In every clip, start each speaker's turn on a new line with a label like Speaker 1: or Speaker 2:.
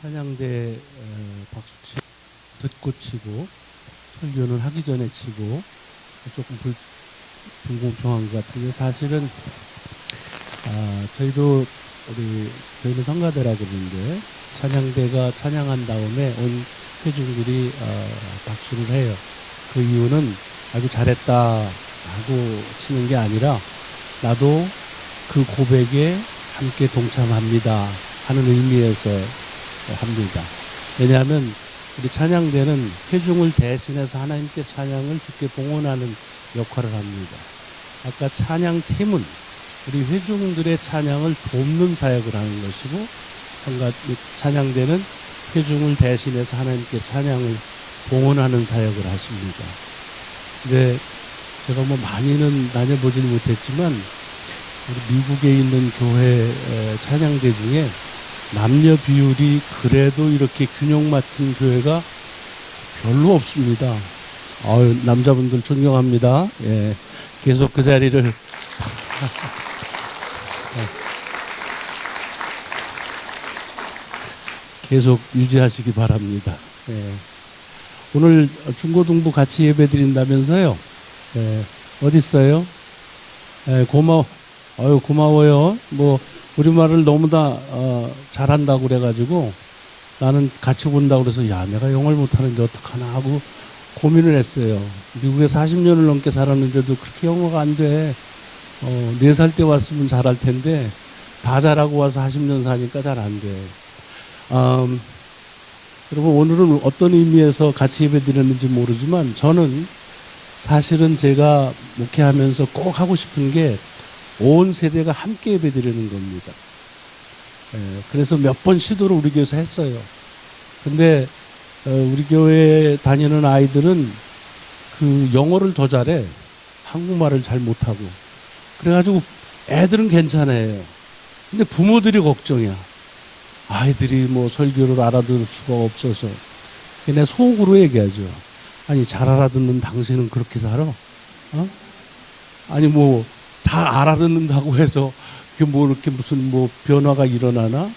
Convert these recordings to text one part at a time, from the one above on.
Speaker 1: 찬양대 박수 듣고 치고 설교는 하기 전에 치고 조금 불공평한 것 같은데 사실은 저희는 성가대라고 그러는데 찬양대가 찬양한 다음에 온 회중들이 박수를 해요. 그 이유는 아주 잘했다 하고 치는 게 아니라 나도 그 고백에 함께 동참합니다 하는 의미에서 합니다. 왜냐하면 우리 찬양대는 회중을 대신해서 하나님께 찬양을 주께 봉헌하는 역할을 합니다. 아까 찬양팀은 우리 회중들의 찬양을 돕는 사역을 하는 것이고 찬양대는 회중을 대신해서 하나님께 찬양을 봉헌하는 사역을 하십니다. 근데 제가 많이는 다녀보질 못했지만 우리 미국에 있는 교회 찬양대 중에 남녀 비율이 그래도 이렇게 균형 맞춘 교회가 별로 없습니다. 남자분들 존경합니다. 예, 계속 그 자리를 계속 유지하시기 바랍니다. 예. 오늘 중고등부 같이 예배 드린다면서요? 예, 어디 있어요? 예, 고마워요. 우리말을 너무나 잘한다고 그래가지고 나는 같이 본다고 그래서 야 내가 영어를 못하는데 어떡하나 하고 고민을 했어요. 미국에 40년을 넘게 살았는데도 그렇게 영어가 안 돼. 4살 때 왔으면 잘할 텐데 다 잘하고 와서 40년 사니까 잘 안 돼. 여러분 오늘은 어떤 의미에서 같이 예배 드렸는지 모르지만 저는 사실은 제가 목회하면서 꼭 하고 싶은 게 온 세대가 함께 예배 드리는 겁니다. 그래서 몇 번 시도를 우리 교회에서 했어요. 근데 우리 교회 다니는 아이들은 그 영어를 더 잘해. 한국말을 잘 못하고. 그래가지고 애들은 괜찮아요. 근데 부모들이 걱정이야. 아이들이 설교를 알아들을 수가 없어서. 내 속으로 얘기하죠. 아니 잘 알아듣는 당신은 그렇게 살아? 아니 다 알아듣는다고 해서 그게 이렇게 무슨 변화가 일어나나?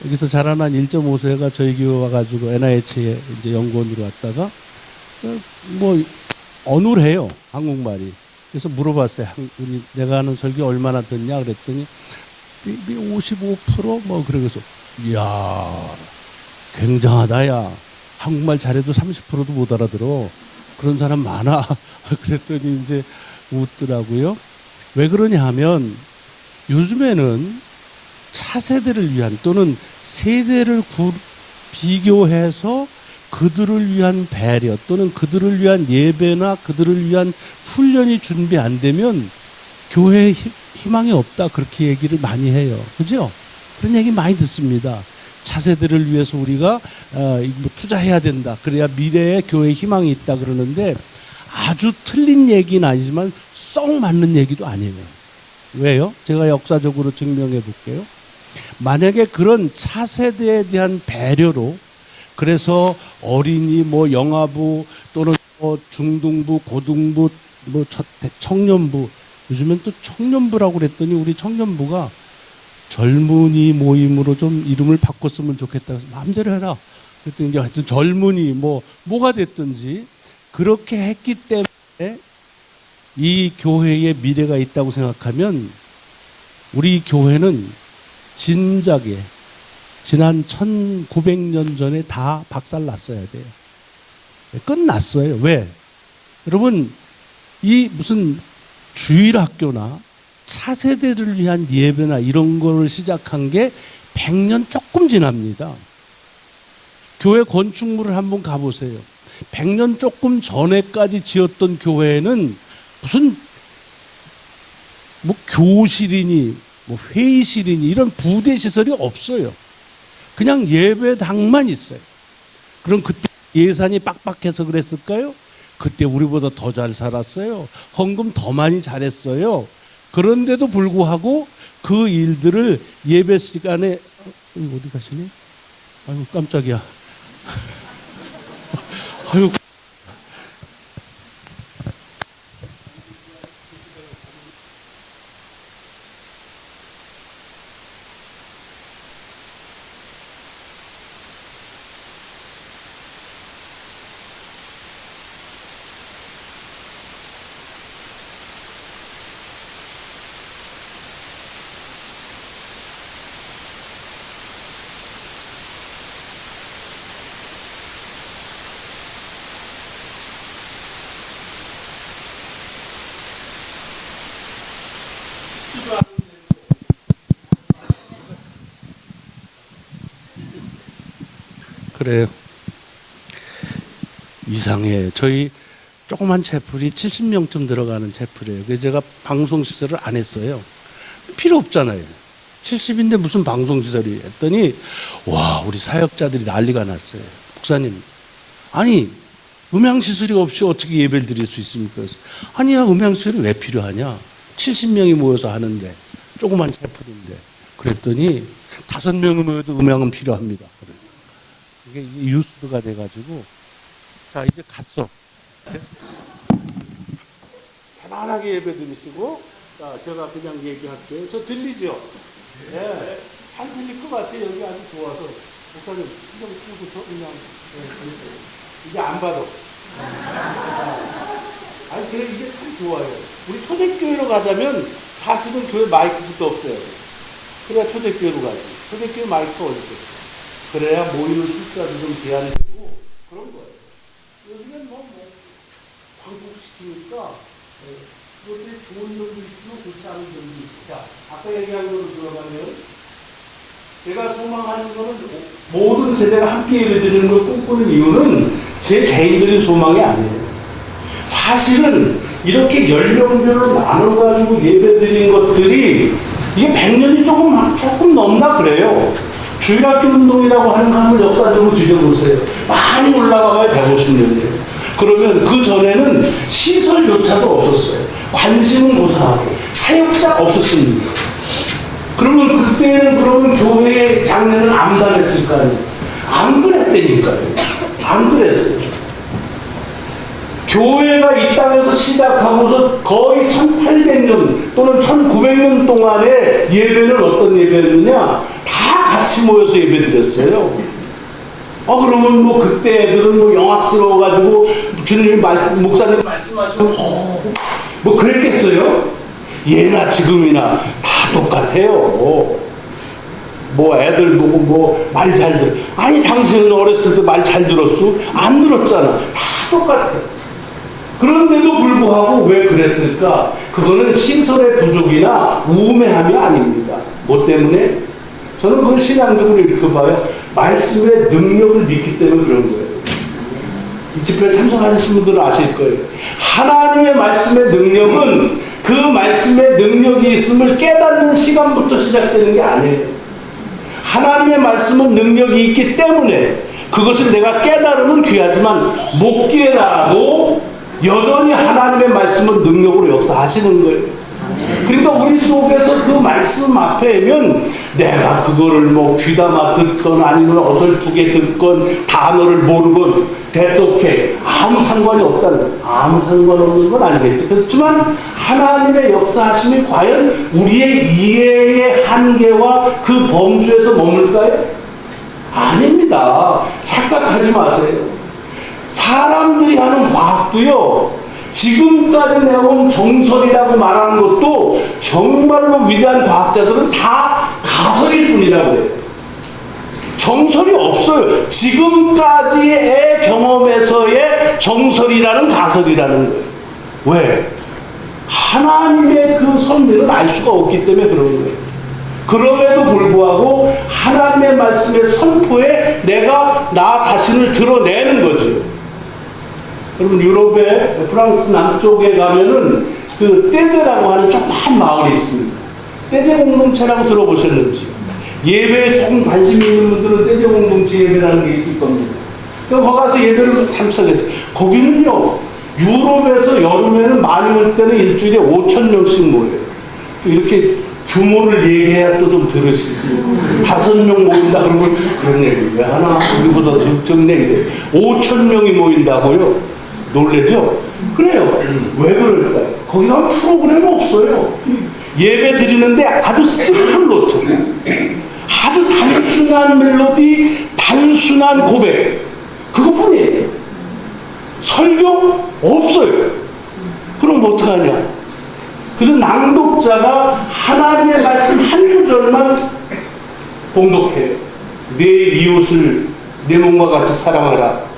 Speaker 1: 여기서 자라난 1.5세가 저희 교회 와가지고 NIH에 이제 연구원으로 왔다가 어눌해요 한국말이. 그래서 물어봤어요. 내가 하는 설교 얼마나 듣냐 그랬더니 55% 그래서 이야 굉장하다 야 한국말 잘해도 30%도 못 알아들어. 그런 사람 많아. 그랬더니 이제 웃더라고요. 왜 그러냐 하면 요즘에는 차세대를 위한 또는 세대를 비교해서 그들을 위한 배려 또는 그들을 위한 예배나 그들을 위한 훈련이 준비 안 되면 교회에 희망이 없다 그렇게 얘기를 많이 해요. 그죠? 그런 얘기 많이 듣습니다. 차세대를 위해서 우리가 투자해야 된다. 그래야 미래에 교회에 희망이 있다 그러는데 아주 틀린 얘기는 아니지만 썩 맞는 얘기도 아니에요. 왜요? 제가 역사적으로 증명해 볼게요. 만약에 그런 차세대에 대한 배려로 그래서 어린이 영아부 또는 중등부 고등부 청년부 요즘엔 또 청년부라고 그랬더니 우리 청년부가 젊은이 모임으로 좀 이름을 바꿨으면 좋겠다. 마음대로 해라. 그랬더니 이제 하여튼 젊은이 뭐가 됐든지 그렇게 했기 때문에 이 교회에 미래가 있다고 생각하면 우리 교회는 진작에 지난 1900년 전에 다 박살났어야 돼요. 끝났어요. 왜? 여러분 이 무슨 주일학교나 차세대를 위한 예배나 이런 거를 시작한 게 100년 조금 지납니다. 교회 건축물을 한번 가보세요. 100년 조금 전에까지 지었던 교회는 무슨 교실이니 회의실이니 이런 부대 시설이 없어요. 그냥 예배당만 있어요. 그럼 그때 예산이 빡빡해서 그랬을까요? 그때 우리보다 더 잘 살았어요. 헌금 더 많이 잘했어요. 그런데도 불구하고 그 일들을 예배 시간에 어디 가시니? 아이고 깜짝이야. 아이고 그래요. 이상해. 저희 조그만 채플이 70명쯤 들어가는 채플이에요. 그래서 제가 방송시설을 안 했어요. 필요 없잖아요. 70인데 무슨 방송시설이 했더니 와, 우리 사역자들이 난리가 났어요. 목사님, 아니 음향시설이 없이 어떻게 예배를 드릴 수 있습니까? 그래서 아니야, 음향시설이 왜 필요하냐? 70명이 모여서 하는데 조그만 채플인데. 그랬더니 5명이 모여도 음향은 필요합니다. 이게 뉴스가 돼가지고 자, 이제 갔어. 편안하게 예배 드리시고, 자, 제가 그냥 얘기할게요. 저 들리죠? 네. 잘 들릴 것 같아요. 여기 아주 좋아서. 목사님, 신경 쓰고 저 그냥, 이게 안 받아. 아니, 제가 이게 참 좋아요. 우리 초대교회로 가자면 사실은 교회 마이크부터 없어요. 그래야 초대교회로 가지. 초대교회 마이크가 어디 있어요? 그래야 모이는 숫자도 좀 제한되고 그런 거예요. 요즘엔 광복시키니까 그것들이 좋은 점도 있지만 좋지 않은 점도 있어요. 자, 아까 얘기한 거로 들어가면 제가 소망하는 거는 모든 세대가 함께 예배드리는 걸 꿈꾸는 이유는 제 개인적인 소망이 아니에요. 사실은 이렇게 연령별로 나눠가지고 예배드린 것들이 이게 100년이 조금 넘나 그래요. 주일학교 운동이라고 하는 거 한번 역사적으로 뒤져보세요. 많이 올라가봐야 150년이에요. 그러면 그 전에는 시설조차도 없었어요. 관심은 고사하고 사역자 없었습니다. 그러면 그때는 그러면 교회의 장례는 안 당했을 거 아니에요. 안 그랬다니까요. 안 그랬어요. 교회가 이 땅에서 시작하고서 거의 1800년 또는 1900년 동안의 예배는 어떤 예배였느냐? 다 같이 모여서 예배드렸어요. 그러면 그때 애들은 영악스러워가지고 주님 목사님 말씀하시면 그랬겠어요? 예나 지금이나 다 똑같아요. 애들 보고 말 잘 들어. 아니, 당신은 어렸을 때 말 잘 들었어? 안 들었잖아. 다 똑같아요. 그런데도 불구하고 왜 그랬을까? 그거는 시설의 부족이나 우매함이 아닙니다. 뭐 때문에? 저는 그걸 신앙적으로 이렇게 봐요. 말씀의 능력을 믿기 때문에 그런 거예요. 이 집회에 참석하신 분들은 아실 거예요. 하나님의 말씀의 능력은 그 말씀의 능력이 있음을 깨닫는 시간부터 시작되는 게 아니에요. 하나님의 말씀은 능력이 있기 때문에 그것을 내가 깨달으면 귀하지만 못 깨달아도 여전히 하나님의 말씀은 능력으로 역사하시는 거예요. 그러니까 우리 속에서 그 말씀 앞에면 내가 그거를 귀담아 듣건 아니면 어설프게 듣건 단어를 모르건 대속해 아무 상관이 없다는 거예요. 아무 상관없는 건 아니겠지. 그렇지만 하나님의 역사하심이 과연 우리의 이해의 한계와 그 범주에서 머물까요? 아닙니다. 착각하지 마세요. 사람들이 하는 과학도요, 지금까지 내온 정설이라고 말하는 것도 정말로 위대한 과학자들은 다 가설일 뿐이라고 해요. 정설이 없어요. 지금까지의 경험에서의 정설이라는 가설이라는 거예요. 왜? 하나님의 그 섭리를 알 수가 없기 때문에 그런 거예요. 그럼에도 불구하고 하나님의 말씀의 선포에 내가 나 자신을 드러내는 거죠. 여러분, 유럽의 프랑스 남쪽에 가면은 그 떼제라고 하는 조그만 마을이 있습니다. 떼제 공동체라고 들어보셨는지? 예배에 조금 관심 있는 분들은 떼제 공동체 예배라는 게 있을 겁니다. 그러니까 거기 가서 예배를 참석했어요. 거기는요, 유럽에서 여름에는 많이 올 때는 일주일에 5,000명씩 모여요. 이렇게 규모를 얘기해야 또 좀 들으시지. 5명 모인다 그러면 그런 얘기 왜 하나? 우리보다 더 적네 이래. 5,000명이 모인다고요? 놀래죠? 그래요. 왜 그럴까요? 거기 가면 프로그램 없어요. 예배 드리는데 아주 심플 노트, 아주 단순한 멜로디, 단순한 고백, 그것뿐이에요. 설교 없어요. 그럼 어떡하냐? 그래서 낭독자가 하나님의 말씀 한 구절만 봉독해요. 내 이웃을 내 몸과 같이 사랑하라.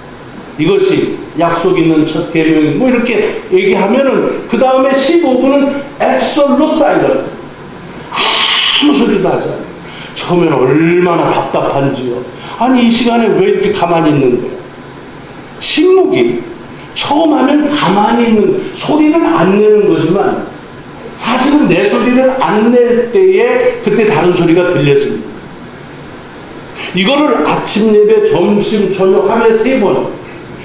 Speaker 1: 이것이 약속 있는 첫 계명이 이렇게 얘기하면은 그 다음에 15분은 absolute silence. 아무 소리도 하지 않아요. 처음에는 얼마나 답답한지요. 아니 이 시간에 왜 이렇게 가만히 있는 거야. 침묵이 처음 하면 가만히 있는 소리를 안 내는 거지만 사실은 내 소리를 안 낼 때에 그때 다른 소리가 들려집니다. 이거를 아침 예배, 점심, 저녁 하면 3번.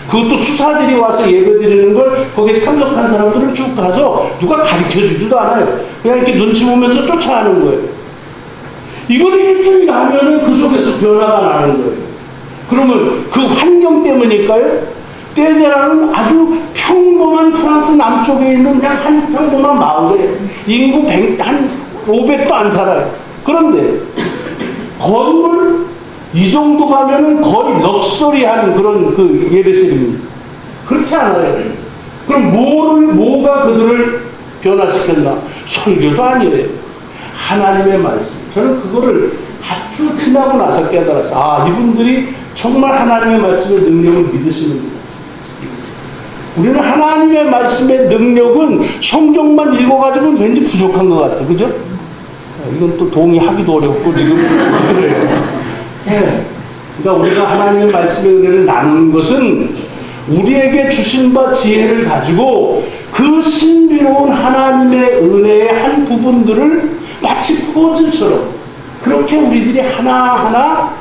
Speaker 1: 그것도 수사들이 와서 예배 드리는 걸 거기에 참석한 사람들을 쭉 가서 누가 가르쳐 주지도 않아요. 그냥 이렇게 눈치 보면서 쫓아가는 거예요. 이걸 일주일 하면은 그 속에서 변화가 나는 거예요. 그러면 그 환경 때문일까요? 떼제라는 아주 평범한 프랑스 남쪽에 있는 그냥 한 평범한 마을에 인구 한 500도 안 살아요. 그런데 건물 이 정도 가면은 거의 럭셔리한 그런 그 예배실입니다. 그렇지 않아요. 그럼 뭐가 그들을 변화시켰나? 설교도 아니에요. 하나님의 말씀. 저는 그거를 아주 지나고 나서 깨달았어요. 아, 이분들이 정말 하나님의 말씀의 능력을 믿으시는구나. 우리는 하나님의 말씀의 능력은 성경만 읽어가지고는 왠지 부족한 것 같아요. 그죠? 이건 또 동의하기도 어렵고 지금 그래요. 네. 그러니까 우리가 하나님의 말씀의 은혜를 나누는 것은 우리에게 주신 바 지혜를 가지고 그 신비로운 하나님의 은혜의 한 부분들을 마치 퍼즐처럼 그렇게 우리들이 하나하나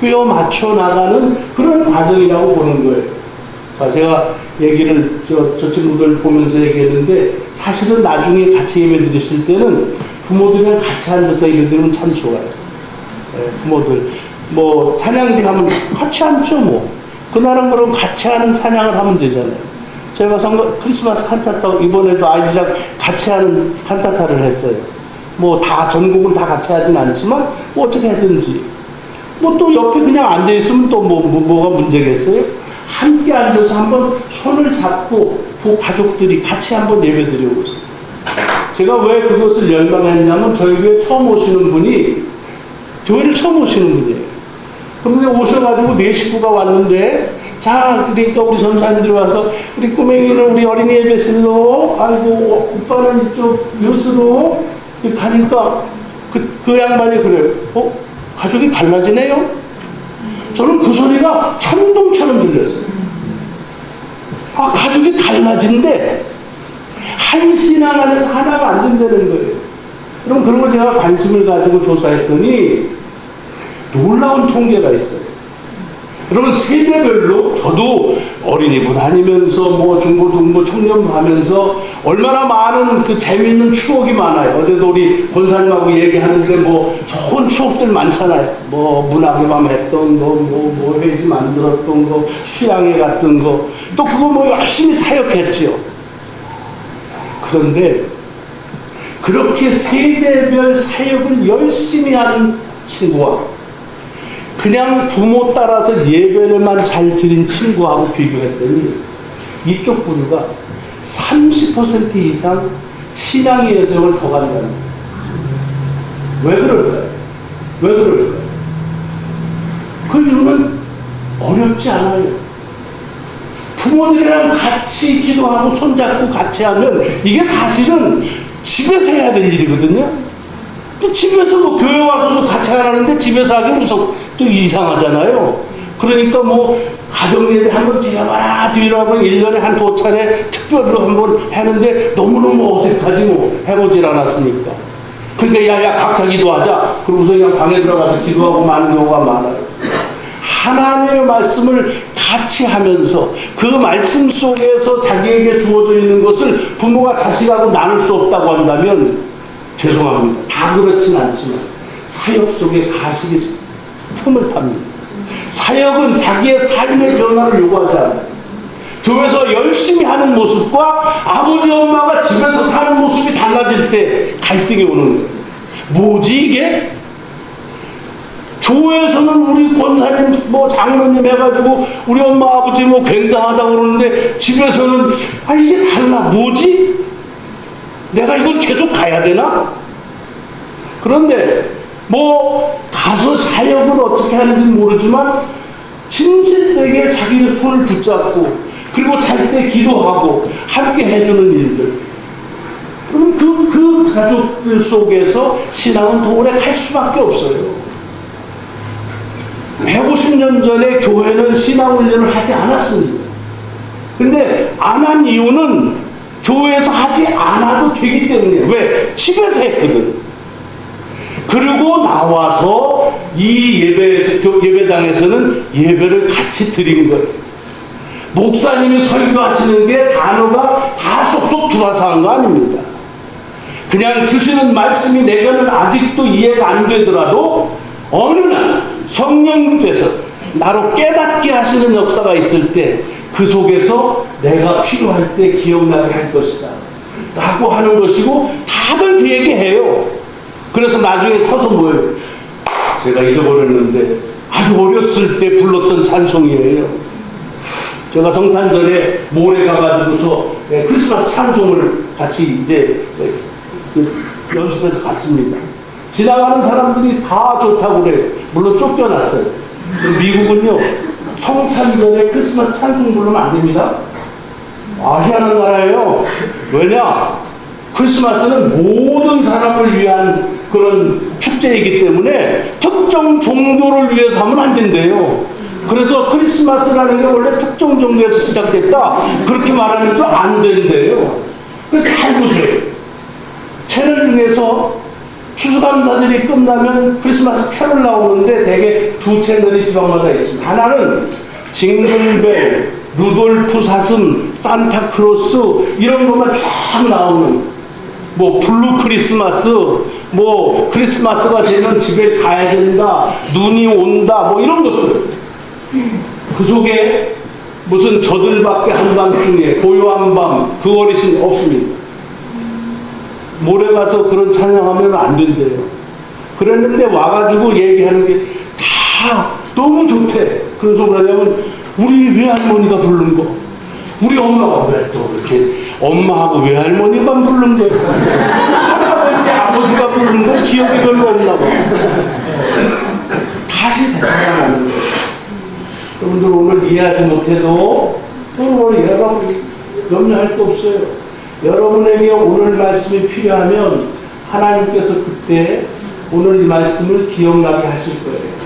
Speaker 1: 꿰어 맞춰 나가는 그런 과정이라고 보는 거예요. 제가 얘기를 저 친구들 보면서 얘기했는데 사실은 나중에 같이 예배 드렸을 때는 부모들이랑 같이 앉아서 예배 드리면 참 좋아요. 네, 부모들 뭐 찬양대 하면 같이 앉죠 뭐. 그날은 그럼 같이 하는 찬양을 하면 되잖아요. 저희가 크리스마스 칸타타 이번에도 아이들이랑 같이 하는 칸타타를 했어요. 뭐 다 전곡은 다 같이 하진 않지만 뭐 어떻게 하든지 뭐 또 옆에 그냥 앉아 있으면 또 뭐가 문제겠어요? 함께 앉아서 한번 손을 잡고 그 가족들이 같이 한번 예배 드리고 있어요. 제가 왜 그것을 열망했냐면 저희 교회 처음 오시는 분이 교회를 처음 오시는 분이에요. 그런데 오셔가지고 4식구가 왔는데 자 그러니까 우리 전사님들이 와서 우리 꼬맹이는 우리 어린이 예배실로 아이고 오빠는 이쪽 뉴스로 가니까 그 양반이 그래요. 가족이 달라지네요. 저는 그 소리가 천둥처럼 들렸어요. 아 가족이 달라진데 한 신앙 안에서 하나가 안 된다는 거예요. 그럼 그런 걸 제가 관심을 가지고 조사했더니 놀라운 통계가 있어요. 여러분 세대별로 저도 어린이부 다니면서 뭐 중고등부 청년부 하면서 얼마나 많은 그 재미있는 추억이 많아요. 어제도 우리 권사님하고 얘기하는데 뭐 좋은 추억들 많잖아요. 뭐 문학의 밤 했던 거, 뭐 회지 만들었던 거, 수양회 갔던 거, 또 그거 뭐 열심히 사역했지요. 그런데 그렇게 세대별 사역을 열심히 하는 친구와 그냥 부모 따라서 예배를만 잘 드린 친구하고 비교했더니 이쪽 부류가 30% 이상 신앙의 여정을 더 간다는 거예요. 왜 그럴까요? 왜 그럴까요? 그 이유는 어렵지 않아요. 부모들이랑 같이 기도하고 손잡고 같이 하면 이게 사실은 집에서 해야 될 일이거든요. 또 집에서 뭐 교회 와서도 같이 하라는데 집에서 하기 무섭고 또 이상하잖아요. 그러니까 뭐 가정예배 한번 지나봐라 뒤라고 1년에 한 2차례 특별로 한번 하는데 너무너무 어색하지 뭐 해보질 않았으니까. 그러니까 야야 각자 기도하자. 그러고서 그냥 방에 들어가서 기도하고 마는 경우가 많아요. 하나님의 말씀을 같이 하면서 그 말씀 속에서 자기에게 주어져 있는 것을 부모가 자식하고 나눌 수 없다고 한다면 죄송합니다. 다 그렇진 않지만 사역 속에 가식이 틈을 탑니다. 사역은 자기의 삶의 변화를 요구하지 않아요. 교회에서 열심히 하는 모습과 아버지 엄마가 집에서 사는 모습이 달라질 때 갈등이 오는 거예요. 뭐지 이게? 교회에서는 우리 권사님 뭐 장로님 해가지고 우리 엄마 아버지 뭐 굉장하다고 그러는데 집에서는 아 이게 달라. 뭐지? 내가 이걸 계속 가야 되나? 그런데 뭐 가서 사역을 어떻게 하는지 모르지만 진실되게 자기의 손을 붙잡고 그리고 잘 때 기도하고 함께 해주는 일들. 그럼 그 가족들 속에서 신앙은 더 오래 갈 수밖에 없어요. 150년 전에 교회는 신앙훈련을 하지 않았습니다. 근데 안 한 이유는 교회에서 하지 않아도 되기 때문이에요. 왜? 집에서 했거든. 그리고 나와서 이 예배당에서는 예배를 같이 드린 거예요. 목사님이 설교하시는 게 단어가 다 쏙쏙 들어와서 한 거 아닙니다. 그냥 주시는 말씀이 내게는 아직도 이해가 안 되더라도 어느 날 성령님께서 나로 깨닫게 하시는 역사가 있을 때 그 속에서 내가 필요할 때 기억나게 할 것이다 라고 하는 것이고, 다들 그 얘기 해요. 그래서 나중에 커서 뭐예요? 제가 잊어버렸는데 아주 어렸을 때 불렀던 찬송이에요. 제가 성탄절에 모레 가가지고서 크리스마스 찬송을 같이 이제 연습해서 갔습니다. 지나가는 사람들이 다 좋다고 그래요. 물론 쫓겨났어요. 미국은요, 성탄절에 크리스마스 찬송 부르면 안 됩니다. 희한한 나라예요. 왜냐? 크리스마스는 모든 사람을 위한 그런 축제이기 때문에 특정 종교를 위해서 하면 안 된대요. 그래서 크리스마스라는 게 원래 특정 종교에서 시작됐다, 그렇게 말하면 또 안 된대요. 그래서 다 알고들어요. 채널 중에서 추수감사절이 끝나면 크리스마스 캐롤 나오는데 대개 두 채널이 지방마다 있습니다. 하나는 징글벨, 루돌프 사슴, 산타크로스 이런 것만 쫙 나오는, 뭐 블루 크리스마스, 뭐 크리스마스가 되면 집에 가야 된다, 눈이 온다, 뭐 이런 것들. 그 속에 무슨 저들밖에 한밤중에 고요한 밤, 그 어르신 없습니다. 모레 가서 그런 찬양하면 안 된대요. 그랬는데 와가지고 얘기하는 게 다 너무 좋대. 그래서 뭐냐면 우리 외할머니가 부른 거, 우리 엄마가 왜 또 이렇게 엄마하고 외할머니만 부른 거예요. 할아버지 아버지가 부른 거 기억이 별로 없나 봐. 다시 찬양하는 거예요. 여러분들 오늘 이해하지 못해도 오늘 여러분 염려할 거 없어요. 여러분에게 오늘 말씀이 필요하면 하나님께서 그때 오늘 이 말씀을 기억나게 하실 거예요.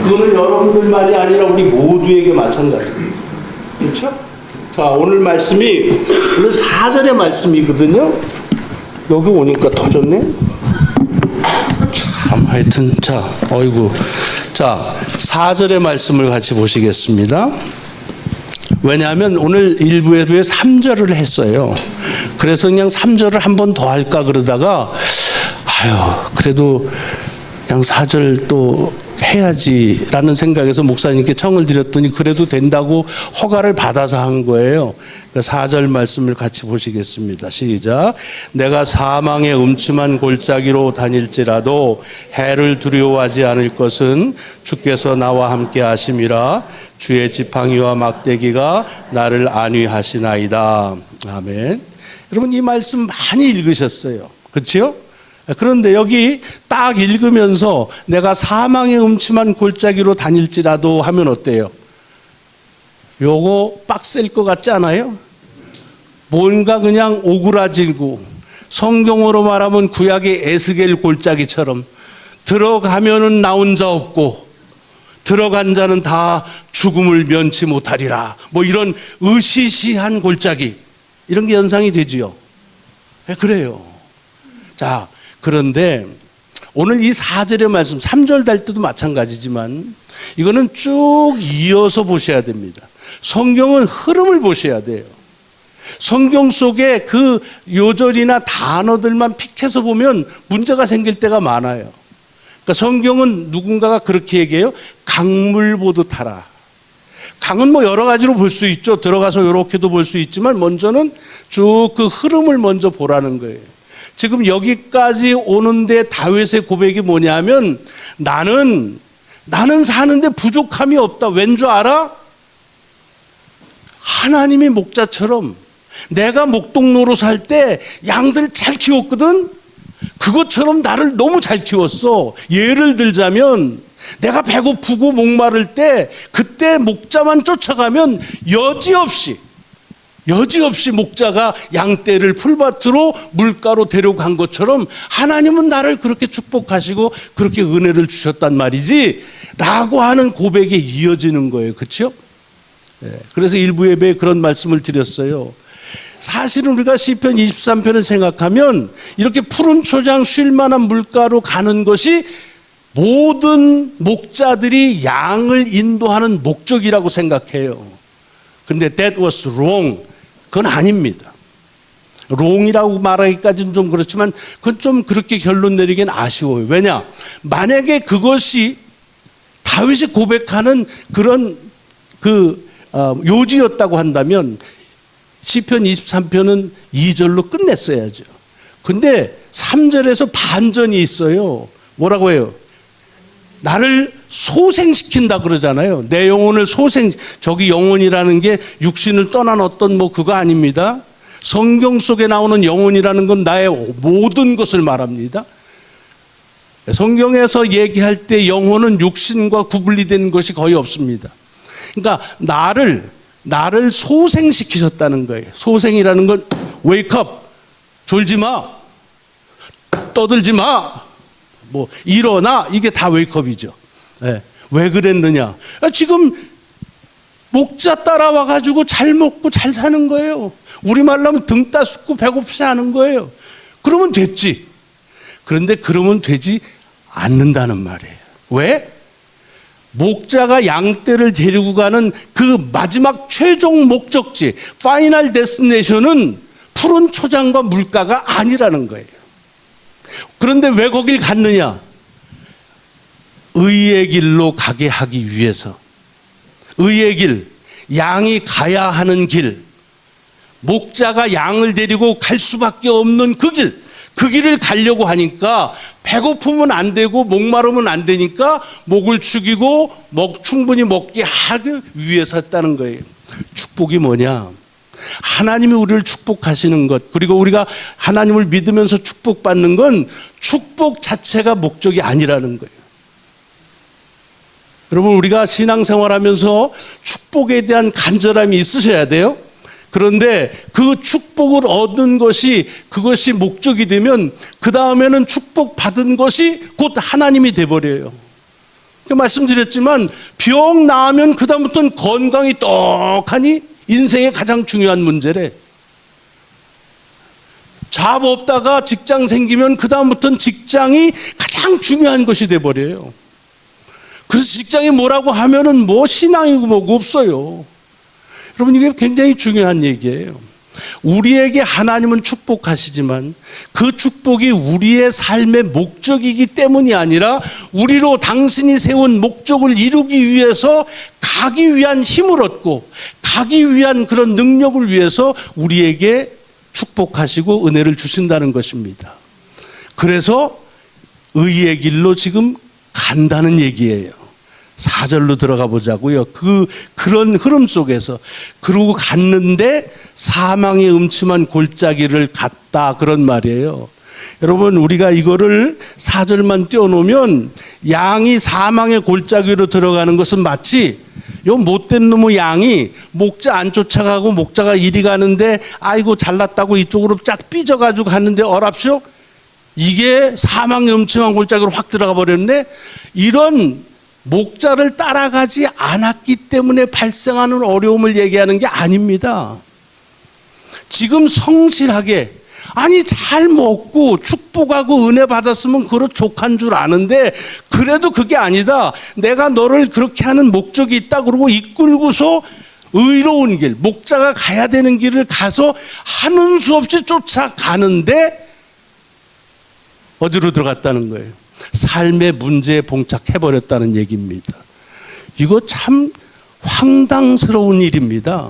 Speaker 1: 그거는 여러분들만이 아니라 우리 모두에게 마찬가지입니다. 그렇죠? 자, 오늘 말씀이 오늘 4절의 말씀이거든요. 여기 오니까 터졌네. 참, 하여튼 자, 어이구. 자, 4절의 말씀을 같이 보시겠습니다. 왜냐하면 오늘 1부에 3절을 했어요. 그래서 그냥 3절을 한 번 더 할까 그러다가 그래도 그냥 4절 또 해야지라는 생각에서 목사님께 청을 드렸더니 그래도 된다고 허가를 받아서 한 거예요. 4절 말씀을 같이 보시겠습니다. 시작. 내가 사망의 음침한 골짜기로 다닐지라도 해를 두려워하지 않을 것은 주께서 나와 함께 하심이라. 주의 지팡이와 막대기가 나를 안위하시나이다. 아멘. 여러분 이 말씀 많이 읽으셨어요. 그렇죠? 그런데 여기 딱 읽으면서 내가 사망의 음침한 골짜기로 다닐지라도 하면 어때요? 요거 빡셀 것 같지 않아요? 뭔가 그냥 오그라지고, 성경으로 말하면 구약의 에스겔 골짜기처럼 들어가면은 나 혼자 없고 들어간 자는 다 죽음을 면치 못하리라, 뭐 이런 으시시한 골짜기, 이런 게 연상이 되지요. 그래요. 자, 그런데 오늘 이 4절의 말씀, 3절 달 때도 마찬가지지만 이거는 쭉 이어서 보셔야 됩니다. 성경은 흐름을 보셔야 돼요. 성경 속에 그 요절이나 단어들만 픽해서 보면 문제가 생길 때가 많아요. 그러니까 성경은 누군가가 그렇게 얘기해요. 강물 보듯 하라. 강은 뭐 여러 가지로 볼 수 있죠. 들어가서 이렇게도 볼 수 있지만 먼저는 쭉 그 흐름을 먼저 보라는 거예요. 지금 여기까지 오는데 다윗의 고백이 뭐냐면 나는 사는데 부족함이 없다. 왠 줄 알아? 하나님이 목자처럼 내가 목동로로 살 때 양들 잘 키웠거든. 그것처럼 나를 너무 잘 키웠어. 예를 들자면 내가 배고프고 목마를 때 그때 목자만 쫓아가면 여지없이 목자가 양떼를 풀밭으로 물가로 데려간 것처럼 하나님은 나를 그렇게 축복하시고 그렇게 은혜를 주셨단 말이지 라고 하는 고백에 이어지는 거예요. 그렇죠? 그래서 일부 예배에 그런 말씀을 드렸어요. 사실은 우리가 시편 23편을 생각하면 이렇게 푸른 초장 쉴 만한 물가로 가는 것이 모든 목자들이 양을 인도하는 목적이라고 생각해요. 근데 that was wrong. 그건 아닙니다. wrong이라고 말하기까지는 좀 그렇지만 그건 좀 그렇게 결론 내리기는 아쉬워요. 왜냐? 만약에 그것이 다윗이 고백하는 그런 요지였다고 한다면 시편 23편은 2절로 끝냈어야죠. 근데 3절에서 반전이 있어요. 뭐라고 해요? 나를 소생시킨다 그러잖아요. 내 영혼을 저기 영혼이라는 게 육신을 떠난 어떤 그거 아닙니다. 성경 속에 나오는 영혼이라는 건 나의 모든 것을 말합니다. 성경에서 얘기할 때 영혼은 육신과 구분리된 것이 거의 없습니다. 그러니까 나를 소생시키셨다는 거예요. 소생이라는 건 wake up, 졸지 마, 떠들지 마, 일어나, 이게 다 웨이크업이죠. 왜 그랬느냐? 지금 목자 따라와 가지고 잘 먹고 잘 사는 거예요. 우리말로 하면 등 따숩고 배고프지 않은 거예요. 그러면 됐지. 그런데 그러면 되지 않는다는 말이에요. 왜? 목자가 양떼를 데리고 가는 그 마지막 최종 목적지, 파이널 데스티네이션은 푸른 초장과 물가가 아니라는 거예요. 그런데 왜 거길 갔느냐? 의의 길로 가게 하기 위해서. 의의 길, 양이 가야 하는 길, 목자가 양을 데리고 갈 수밖에 없는 그 길을 가려고 하니까 배고프면 안 되고 목마르면 안 되니까 목을 축이고 충분히 먹게 하기 위해서 했다는 거예요. 축복이 뭐냐? 하나님이 우리를 축복하시는 것, 그리고 우리가 하나님을 믿으면서 축복받는 건 축복 자체가 목적이 아니라는 거예요. 여러분, 우리가 신앙생활하면서 축복에 대한 간절함이 있으셔야 돼요. 그런데 그 축복을 얻는 그것이 목적이 되면 그 다음에는 축복받은 것이 곧 하나님이 돼버려요. 말씀드렸지만 병 나으면 그 다음부터는 건강이 떡하니 인생의 가장 중요한 문제래. 잡 없다가 직장 생기면 그 다음부터는 직장이 가장 중요한 것이 돼버려요. 그래서 직장이 뭐라고 하면은 신앙이고 뭐고 없어요. 여러분, 이게 굉장히 중요한 얘기예요. 우리에게 하나님은 축복하시지만 그 축복이 우리의 삶의 목적이기 때문이 아니라 우리로 당신이 세운 목적을 이루기 위해서 가기 위한 힘을 얻고 가기 위한 그런 능력을 위해서 우리에게 축복하시고 은혜를 주신다는 것입니다. 그래서 의의 길로 지금 간다는 얘기예요. 4절로 들어가 보자고요. 그런 흐름 속에서 그러고 갔는데 사망의 음침한 골짜기를 갔다, 그런 말이에요. 여러분, 우리가 이거를 4절만 떼어놓으면 양이 사망의 골짜기로 들어가는 것은 마치 요 못된 놈의 양이 목자 안 쫓아가고 목자가 이리 가는데 아이고 잘났다고 이쪽으로 쫙 삐져가지고 갔는데 어랍쇼? 이게 사망의 음침한 골짜기로 확 들어가 버렸네. 이런 목자를 따라가지 않았기 때문에 발생하는 어려움을 얘기하는 게 아닙니다. 지금 성실하게, 아니 잘 먹고 축복하고 은혜 받았으면 그거 족한 줄 아는데 그래도 그게 아니다. 내가 너를 그렇게 하는 목적이 있다 그러고 이끌고서 의로운 길, 목자가 가야 되는 길을 가서 하는 수 없이 쫓아가는데 어디로 들어갔다는 거예요? 삶의 문제에 봉착해버렸다는 얘기입니다. 이거 참 황당스러운 일입니다.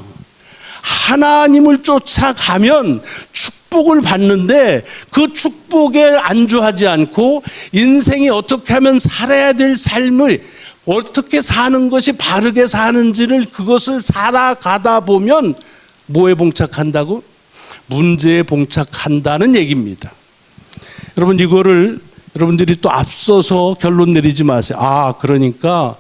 Speaker 1: 하나님을 쫓아가면 축복을 받는데 그 축복에 안주하지 않고 인생이 어떻게 하면 살아야 될 삶을 어떻게 사는 것이 바르게 사는지를 그것을 살아가다 보면 뭐에 봉착한다고? 문제에 봉착한다는 얘기입니다. 여러분, 이거를 여러분들이 또 앞서서 결론 내리지 마세요. 그러니까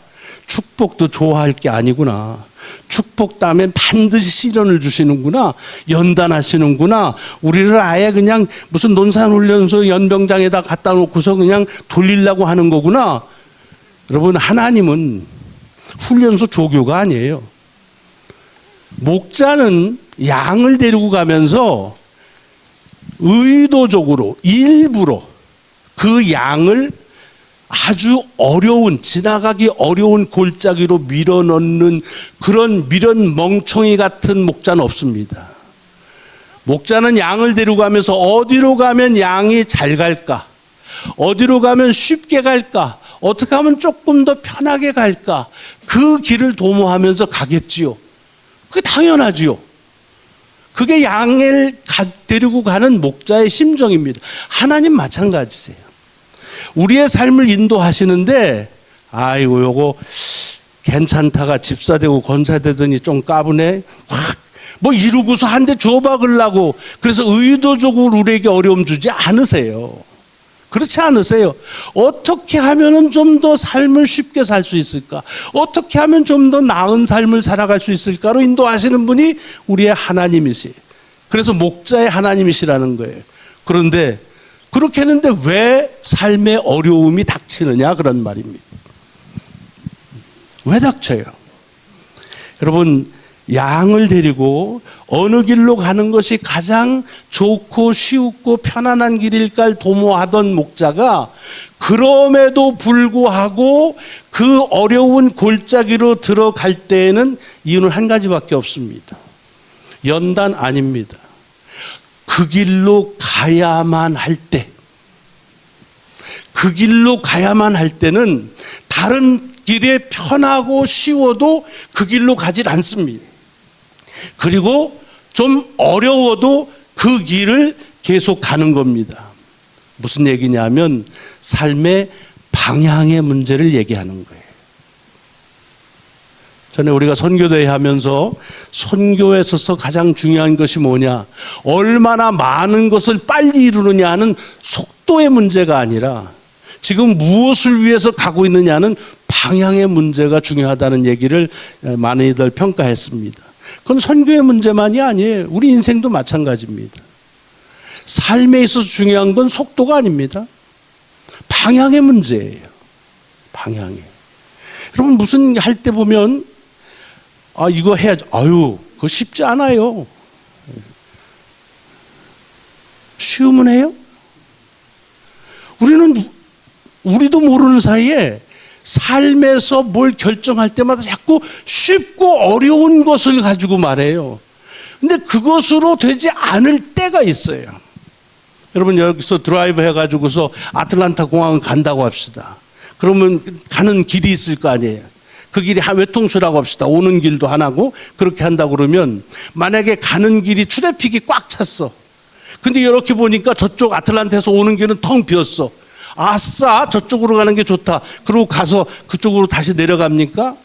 Speaker 1: 축복도 좋아할 게 아니구나. 축복 다음에 반드시 시련을 주시는구나. 연단하시는구나. 우리를 아예 그냥 무슨 논산훈련소 연병장에다 갖다 놓고서 그냥 돌리려고 하는 거구나. 여러분, 하나님은 훈련소 조교가 아니에요. 목자는 양을 데리고 가면서 의도적으로 일부러 그 양을 아주 어려운, 지나가기 어려운 골짜기로 밀어넣는 그런 미련 멍청이 같은 목자는 없습니다. 목자는 양을 데리고 가면서 어디로 가면 양이 잘 갈까? 어디로 가면 쉽게 갈까? 어떻게 하면 조금 더 편하게 갈까? 그 길을 도모하면서 가겠지요. 그게 당연하지요. 그게 양을 데리고 가는 목자의 심정입니다. 하나님 마찬가지세요. 우리의 삶을 인도하시는데 아이고 요거 괜찮다가 집사되고 권사되더니 좀 까부네. 확 뭐 이루고서 한 대 줘박으려고 그래서 의도적으로 우리에게 어려움 주지 않으세요. 그렇지 않으세요. 어떻게 하면 좀 더 삶을 쉽게 살 수 있을까? 어떻게 하면 좀 더 나은 삶을 살아갈 수 있을까로 인도하시는 분이 우리의 하나님이세요. 그래서 목자의 하나님이시라는 거예요. 그런데 그렇게 했는데 왜 삶의 어려움이 닥치느냐 그런 말입니다. 왜 닥쳐요? 여러분, 양을 데리고 어느 길로 가는 것이 가장 좋고 쉽고 편안한 길일까 도모하던 목자가 그럼에도 불구하고 그 어려운 골짜기로 들어갈 때에는 이유는 한 가지밖에 없습니다. 연단 아닙니다. 그 길로 가야만 할 때, 그 길로 가야만 할 때는 다른 길에 편하고 쉬워도 그 길로 가질 않습니다. 그리고 좀 어려워도 그 길을 계속 가는 겁니다. 무슨 얘기냐면 삶의 방향의 문제를 얘기하는 거예요. 전에 우리가 선교대회 하면서 선교에 있어서 가장 중요한 것이 뭐냐, 얼마나 많은 것을 빨리 이루느냐 하는 속도의 문제가 아니라 지금 무엇을 위해서 가고 있느냐는 방향의 문제가 중요하다는 얘기를 많이들 평가했습니다. 그건 선교의 문제만이 아니에요. 우리 인생도 마찬가지입니다. 삶에 있어서 중요한 건 속도가 아닙니다. 방향의 문제예요. 방향에. 여러분, 무슨 할 때 보면 이거 해야지. 그거 쉽지 않아요. 쉬우면 해요? 우리도 모르는 사이에 삶에서 뭘 결정할 때마다 자꾸 쉽고 어려운 것을 가지고 말해요. 근데 그것으로 되지 않을 때가 있어요. 여러분, 여기서 드라이브 해가지고서 아틀란타 공항을 간다고 합시다. 그러면 가는 길이 있을 거 아니에요. 그 길이 외통수라고 합시다. 오는 길도 하나고 그렇게 한다고 그러면 만약에 가는 길이 트래픽이 꽉 찼어. 근데 이렇게 보니까 저쪽 아틀란타에서 오는 길은 텅 비었어. 아싸, 저쪽으로 가는 게 좋다. 그러고 가서 그쪽으로 다시 내려갑니까?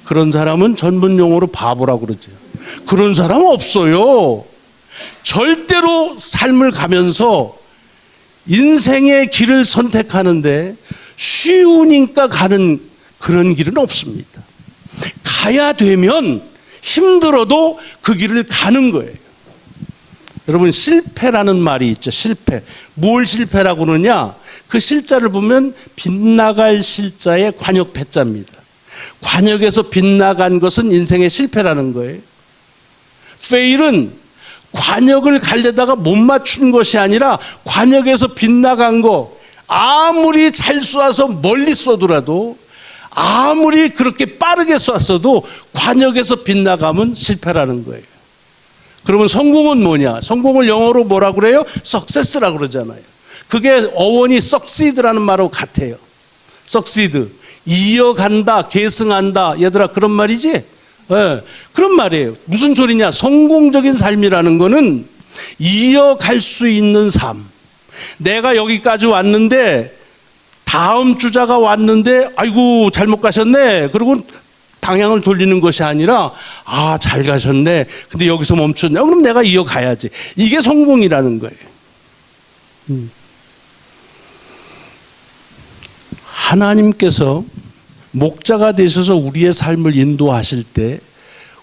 Speaker 1: 그런 사람은 전문 용어로 바보라고 그러죠. 그런 사람은 없어요. 절대로 삶을 가면서 인생의 길을 선택하는데 쉬우니까 가는 그런 길은 없습니다. 가야 되면 힘들어도 그 길을 가는 거예요. 여러분, 실패라는 말이 있죠. 실패. 뭘 실패라고 그러냐? 그 실자를 보면 빗나갈 실자의 관역 패자입니다. 관역에서 빗나간 것은 인생의 실패라는 거예요. fail은 관역을 가려다가 못 맞춘 것이 아니라 관역에서 빗나간 거, 아무리 잘 쏘아서 멀리 쏘더라도 아무리 그렇게 빠르게 쐈어도 관역에서 빗나가면 실패라는 거예요. 그러면 성공은 뭐냐? 성공을 영어로 뭐라고 그래요? success라고 그러잖아요. 그게 어원이 succeed라는 말하고 같아요. succeed. 이어간다, 계승한다. 얘들아, 그런 말이지? 네, 그런 말이에요. 무슨 소리냐? 성공적인 삶이라는 거는 이어갈 수 있는 삶. 내가 여기까지 왔는데 다음 주자가 왔는데 아이고 잘못 가셨네. 그리고 방향을 돌리는 것이 아니라 잘 가셨네. 근데 여기서 멈췄네. 그럼 내가 이어가야지. 이게 성공이라는 거예요. 하나님께서 목자가 되셔서 우리의 삶을 인도하실 때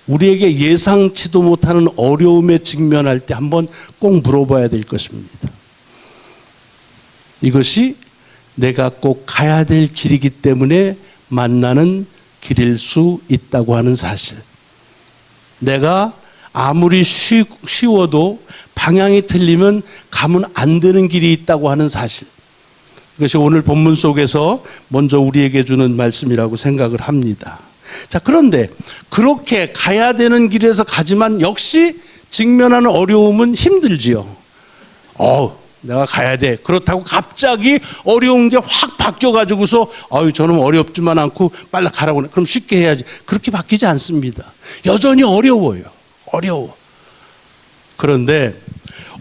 Speaker 1: 우리에게 예상치도 못하는 어려움에 직면할 때 한번 꼭 물어봐야 될 것입니다. 이것이 내가 꼭 가야 될 길이기 때문에 만나는 길일 수 있다고 하는 사실. 내가 아무리 쉬워도 방향이 틀리면 가면 안 되는 길이 있다고 하는 사실. 이것이 오늘 본문 속에서 먼저 우리에게 주는 말씀이라고 생각을 합니다. 자, 그런데 그렇게 가야 되는 길에서 가지만 역시 직면하는 어려움은 힘들지요. 내가 가야 돼. 그렇다고 갑자기 어려운 게 확 바뀌어가지고서 저는 어렵지만 않고 빨리 가라고. 그럼 쉽게 해야지. 그렇게 바뀌지 않습니다. 여전히 어려워요. 어려워. 그런데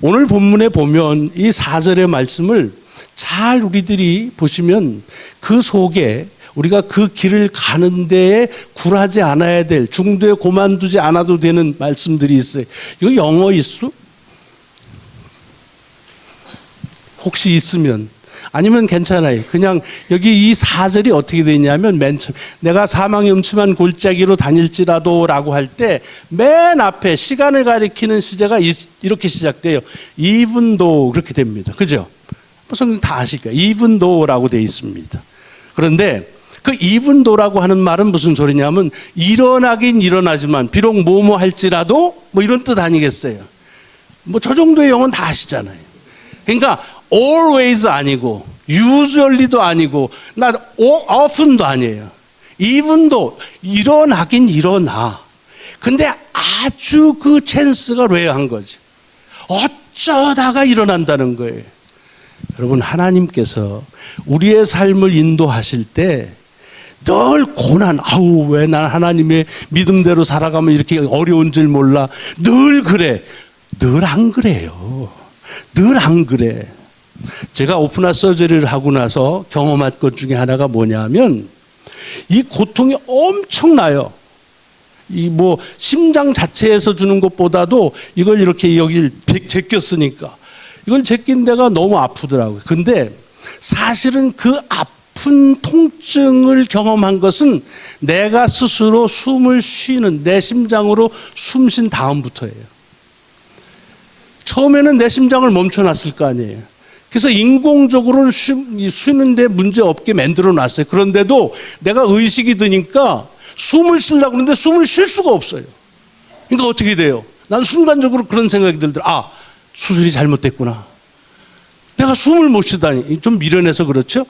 Speaker 1: 오늘 본문에 보면 이 4절의 말씀을 잘 우리들이 보시면 그 속에 우리가 그 길을 가는 데에 굴하지 않아야 될, 중도에 고만두지 않아도 되는 말씀들이 있어요. 이거 영어 있어? 혹시 있으면, 아니면 괜찮아요. 그냥 여기 이 4절이 어떻게 되냐면 맨 처음 내가 사망의 음침한 골짜기로 다닐지라도 라고 할 때 맨 앞에 시간을 가리키는 시제가 이렇게 시작돼요. even though 그렇게 됩니다. 그죠? 성경 다 아실 거예요. even though라고 되어 있습니다. 그런데 그 even though라고 하는 말은 무슨 소리냐면 일어나긴 일어나지만 비록 뭐뭐 할지라도 뭐 이런 뜻 아니겠어요? 뭐 저 정도의 영어는 다 아시잖아요. 그러니까 always 아니고 usually도 아니고 often도 아니에요. even though 일어나긴 일어나. 근데 아주 그 찬스가 레어한 거지. 어쩌다가 일어난다는 거예요. 여러분, 하나님께서 우리의 삶을 인도하실 때 늘 고난, 왜 난 하나님의 믿음대로 살아가면 이렇게 어려운 줄 몰라. 늘 그래. 늘 안 그래요. 늘 안 그래. 제가 오픈하 서저리를 하고 나서 경험한 것 중에 하나가 뭐냐면 이 고통이 엄청나요. 이 뭐 심장 자체에서 주는 것보다도 이걸 이렇게 여기 제꼈으니까 이걸 제낀 데가 너무 아프더라고요. 근데 사실은 그 아픈 통증을 경험한 것은 내가 스스로 숨을 쉬는 내 심장으로 숨 쉰 다음부터예요. 처음에는 내 심장을 멈춰놨을 거 아니에요. 그래서 인공적으로 쉬는데 문제 없게 만들어 놨어요. 그런데도 내가 의식이 드니까 숨을 쉬려고 하는데 숨을 쉴 수가 없어요. 그러니까 어떻게 돼요? 난 순간적으로 그런 생각이 들더라. 수술이 잘못됐구나. 내가 숨을 못 쉬다니. 좀 미련해서 그렇죠?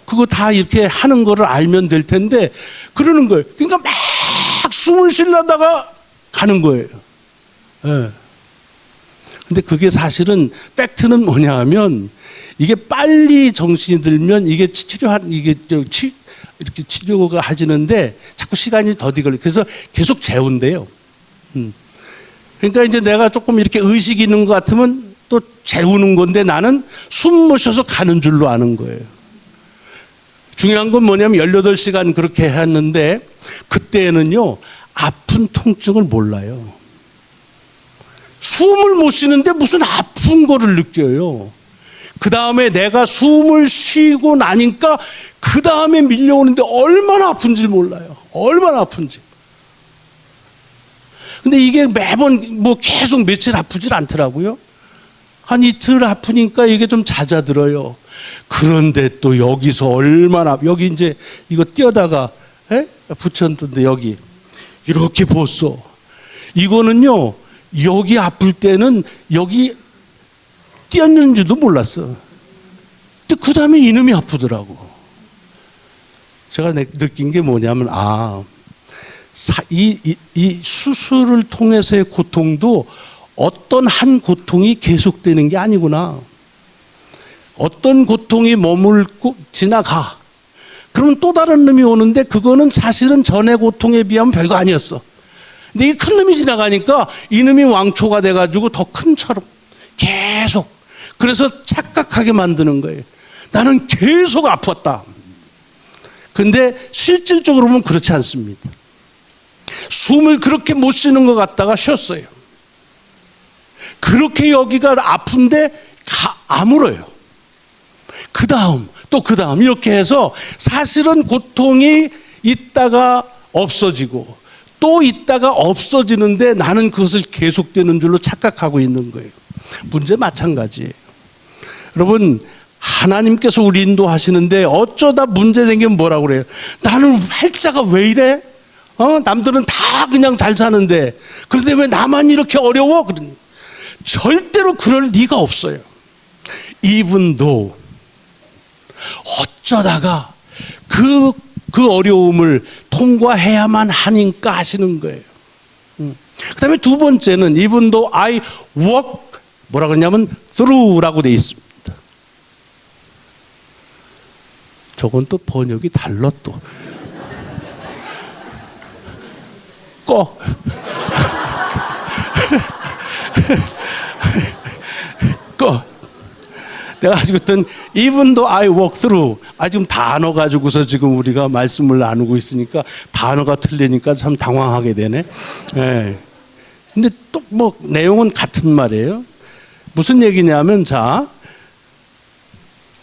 Speaker 1: 그거 다 이렇게 하는 거를 알면 될 텐데 그러는 거예요. 그러니까 막 숨을 쉬려다가 가는 거예요. 근데 그게 사실은 팩트는 뭐냐 하면 이게 빨리 정신이 들면 이게 이렇게 치료가 하지는데 자꾸 시간이 더디 걸려요. 그래서 계속 재운대요. 그러니까 이제 내가 조금 이렇게 의식이 있는 것 같으면 또 재우는 건데 나는 숨 못 쉬어서 가는 줄로 아는 거예요. 중요한 건 뭐냐면 18시간 그렇게 했는데 그때는요 아픈 통증을 몰라요. 숨을 못 쉬는데 무슨 아픈 거를 느껴요. 그 다음에 내가 숨을 쉬고 나니까 그 다음에 밀려오는데 얼마나 아픈지 몰라요. 얼마나 아픈지. 근데 이게 매번 뭐 계속 며칠 아프질 않더라고요. 한 이틀 아프니까 이게 좀 잦아들어요. 그런데 또 여기서 얼마나, 여기 이제 이거 띄어다가 붙였는데 여기 이렇게 보소. 이거는요 여기 아플 때는 여기 띄었는지도 몰랐어. 근데 그 다음에 이놈이 아프더라고. 제가 느낀 게 뭐냐면 이 수술을 통해서의 고통도 어떤 한 고통이 계속되는 게 아니구나. 어떤 고통이 머물고 지나가. 그러면 또 다른 놈이 오는데 그거는 사실은 전의 고통에 비하면 별거 아니었어. 근데 이 큰 놈이 지나가니까 이 놈이 왕초가 돼가지고 더 큰 처럼 계속. 그래서 착각하게 만드는 거예요. 나는 계속 아팠다. 근데 실질적으로 보면 그렇지 않습니다. 숨을 그렇게 못 쉬는 것 같다가 쉬었어요. 그렇게 여기가 아픈데 아물어요. 그 다음 또 그 다음 이렇게 해서 사실은 고통이 있다가 없어지고 또 있다가 없어지는데 나는 그것을 계속되는 줄로 착각하고 있는 거예요. 문제 마찬가지예요. 여러분, 하나님께서 우리 인도하시는데 어쩌다 문제 생기면 뭐라고 그래요? 나는 활자가 왜 이래? 남들은 다 그냥 잘 사는데 그런데 왜 나만 이렇게 어려워? 절대로 그럴 리가 없어요. Even though 어쩌다가 그 어려움을 통과해야만 하니까 하시는 거예요. 그 다음에 두 번째는 even though I walk 뭐라 그러냐면 through라고 돼 있습니다. 저건 또 번역이 달라 또. 꺼. 꺼. 내가 아직 그땐 even though I walk through 지금 단어 가지고서 지금 우리가 말씀을 나누고 있으니까 단어가 틀리니까 참 당황하게 되네. 예. 근데 또 뭐 내용은 같은 말이에요. 무슨 얘기냐면 자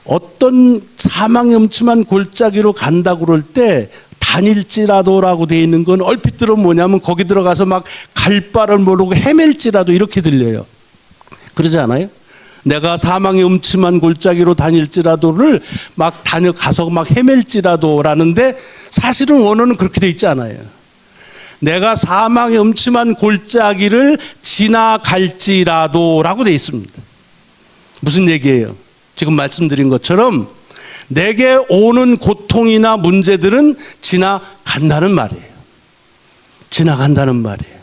Speaker 1: 어떤 사망의 음침한 골짜기로 간다고 그럴 때 다닐지라도라고 돼 있는 건 얼핏 들으면 뭐냐면 거기 들어가서 막 갈 바를 모르고 헤맬지라도 이렇게 들려요. 그러지 않아요? 내가 사망의 음침한 골짜기로 다닐지라도를 막 가서 막 헤맬지라도라는데 사실은 원어는 그렇게 돼 있지 않아요. 내가 사망의 음침한 골짜기를 지나갈지라도라고 돼 있습니다. 무슨 얘기예요? 지금 말씀드린 것처럼 내게 오는 고통이나 문제들은 지나간다는 말이에요. 지나간다는 말이에요.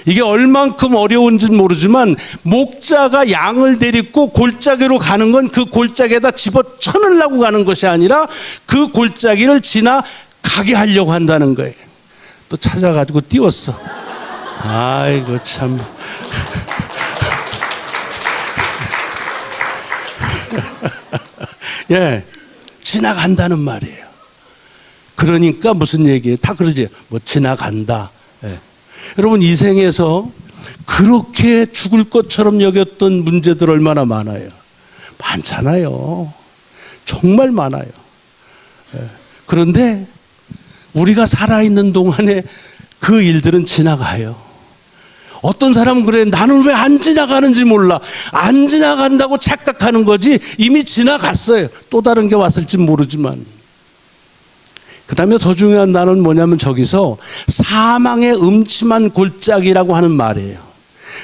Speaker 1: 이게 얼만큼 어려운지는 모르지만 목자가 양을 데리고 골짜기로 가는 건 그 골짜기에다 집어쳐넣으려고 가는 것이 아니라 그 골짜기를 지나가게 하려고 한다는 거예요. 또 찾아가지고 띄웠어. 아이고 참. 예, 지나간다는 말이에요. 그러니까 무슨 얘기예요? 다 그러지. 뭐 지나간다. 예. 여러분 이 생에서 그렇게 죽을 것처럼 여겼던 문제들 얼마나 많아요. 많잖아요. 정말 많아요. 예. 그런데 우리가 살아있는 동안에 그 일들은 지나가요. 어떤 사람은 그래 나는 왜 안 지나가는지 몰라. 안 지나간다고 착각하는 거지 이미 지나갔어요. 또 다른 게 왔을지 모르지만. 그 다음에 더 중요한 단어는 뭐냐면 저기서 사망의 음침한 골짜기라고 하는 말이에요.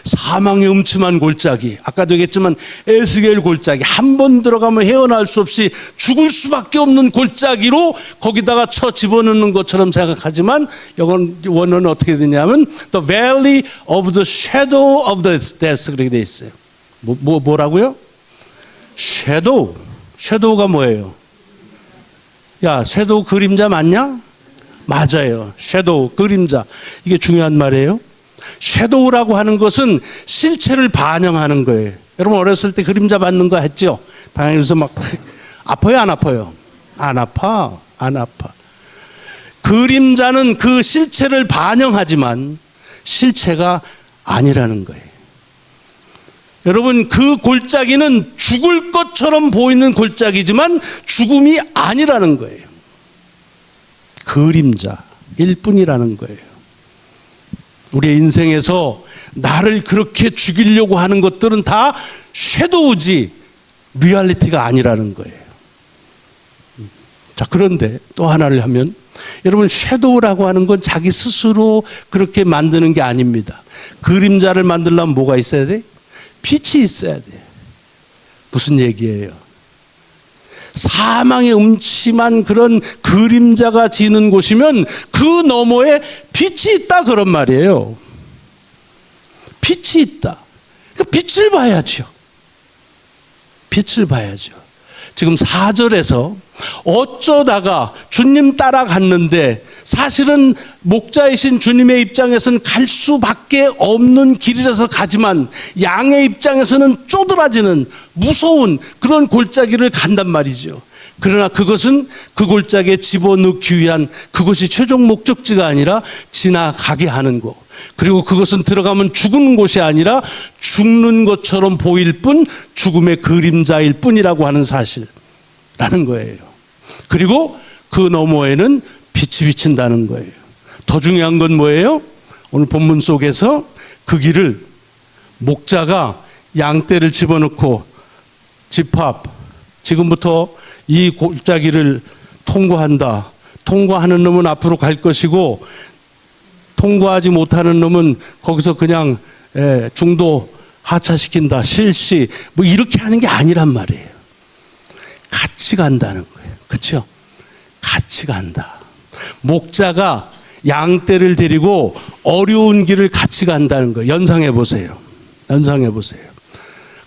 Speaker 1: 사망의 음침한 골짜기. 아까도 얘기했지만 에스겔 골짜기. 한 번 들어가면 헤어날 수 없이 죽을 수밖에 없는 골짜기로 거기다가 쳐 집어넣는 것처럼 생각하지만 이건 원어는 어떻게 되냐면 The Valley of the Shadow of the Death 그렇게 돼 있어요. 뭐라고요? Shadow. Shadow가 뭐예요? 야, 섀도우 그림자 맞냐? 맞아요. 섀도우 그림자. 이게 중요한 말이에요. 섀도우라고 하는 것은 실체를 반영하는 거예요. 여러분 어렸을 때 그림자 받는 거 했죠? 방에서 막 아파요, 안 아파요? 안 아파, 안 아파. 그림자는 그 실체를 반영하지만 실체가 아니라는 거예요. 여러분 그 골짜기는 죽을 것처럼 보이는 골짜기지만 죽음이 아니라는 거예요. 그림자일 뿐이라는 거예요. 우리의 인생에서 나를 그렇게 죽이려고 하는 것들은 다 섀도우지 리얼리티가 아니라는 거예요. 자, 그런데 또 하나를 하면 여러분 섀도우라고 하는 건 자기 스스로 그렇게 만드는 게 아닙니다. 그림자를 만들려면 뭐가 있어야 돼? 빛이 있어야 돼. 무슨 얘기예요? 사망의 음침한 그런 그림자가 지는 곳이면 그 너머에 빛이 있다 그런 말이에요. 빛이 있다. 그 빛을 봐야죠. 빛을 봐야죠. 지금 4절에서 어쩌다가 주님 따라갔는데 사실은 목자이신 주님의 입장에서는 갈 수밖에 없는 길이라서 가지만 양의 입장에서는 쪼드라지는 무서운 그런 골짜기를 간단 말이죠. 그러나 그것은 그 골짜기에 집어넣기 위한 그것이 최종 목적지가 아니라 지나가게 하는 것. 그리고 그것은 들어가면 죽은 곳이 아니라 죽는 것처럼 보일 뿐 죽음의 그림자일 뿐이라고 하는 사실. 라는 거예요. 그리고 그 너머에는 빛이 비친다는 거예요. 더 중요한 건 뭐예요? 오늘 본문 속에서 그 길을 목자가 양떼를 집어넣고 집합, 지금부터 이 골짜기를 통과한다. 통과하는 놈은 앞으로 갈 것이고 통과하지 못하는 놈은 거기서 그냥 중도 하차시킨다. 실시 뭐 이렇게 하는 게 아니란 말이에요. 같이 간다는 거예요. 그렇죠? 같이 간다. 목자가 양떼를 데리고 어려운 길을 같이 간다는 거예요. 연상해 보세요. 연상해 보세요.